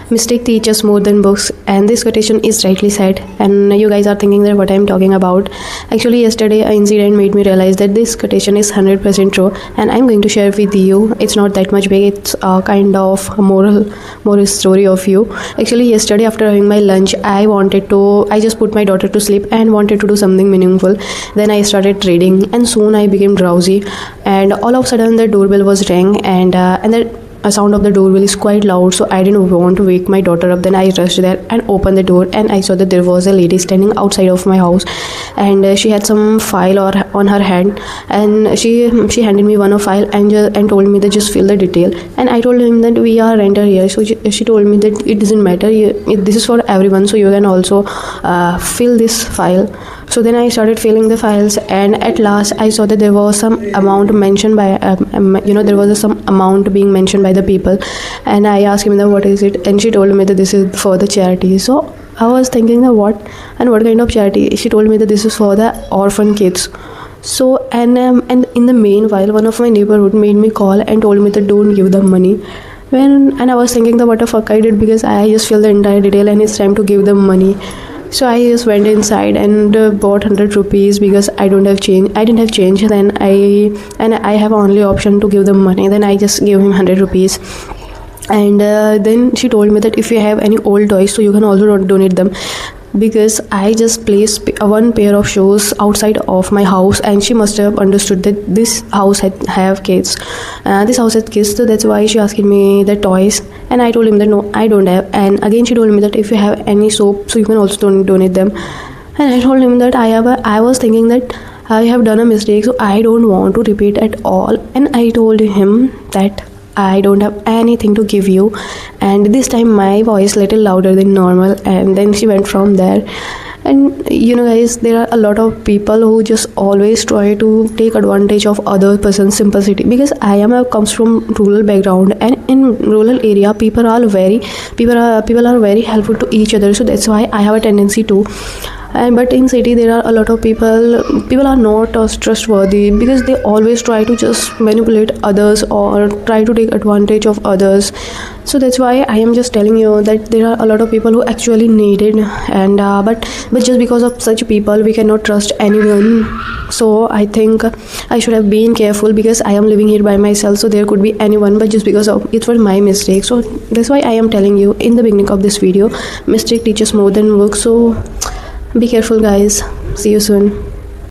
Mistake teaches more than books, and this quotation is rightly said. And you guys are thinking that what I'm talking about. Actually, yesterday an incident made me realize that this quotation is 100% true, and I'm going to share with you. It's not that much big. It's a kind of moral story of you. Actually, yesterday after having my lunch, I just put my daughter to sleep and wanted to do something meaningful. Then I started reading, and soon I became drowsy, and all of a sudden the doorbell was rang, and the a sound of the doorbell is quite loud, so I didn't want to wake my daughter up. Then I rushed there and opened the door, and I saw that there was a lady standing outside of my house, and she had some file on her hand, and she handed me one of file and told me that just fill the detail. And I told him that we are renter here, so she told me that it doesn't matter, this is for everyone, so you can also fill this file. So then I started filling the files, and at last I saw that there was some amount mentioned by there was some amount being mentioned by the people. And I asked him that what is it, and she told me that this is for the charity. So I was thinking that what kind of charity. She told me that this is for the orphan kids. So and in the meanwhile, one of my neighborhood made me call and told me that don't give them money. And I was thinking that what the fuck I did, because I just filled the entire detail and it's time to give them money. So I just went inside and bought 100 rupees because I didn't have change. Then I have only option to give them money. Then I just gave him 100 rupees. And then she told me that if you have any old toys, so you can also donate them, because I just placed one pair of shoes outside of my house, and she must have understood that this house have kids. This house has kids, so that's why she asked me the toys. And I told him that no, I don't have. And again she told me that if you have any soap, so you can also donate them. And I told him that I was thinking that I have done a mistake, so I don't want to repeat at all. And I told him that I don't have anything to give you, and this time my voice little louder than normal. And then she went from there. And guys, there are a lot of people who just always try to take advantage of other person's simplicity, because comes from rural background, and in rural area people are very helpful to each other. So that's why I have a tendency to. But in city there are a lot of people are not trustworthy, because they always try to just manipulate others or try to take advantage of others. So that's why I am just telling you that there are a lot of people who actually need it, and but just because of such people we cannot trust anyone. So I think I should have been careful, because I am living here by myself, so there could be anyone, but just because of it was my mistake. So that's why I am telling you in the beginning of this video, mistake teaches more than work. So be careful guys. See you soon.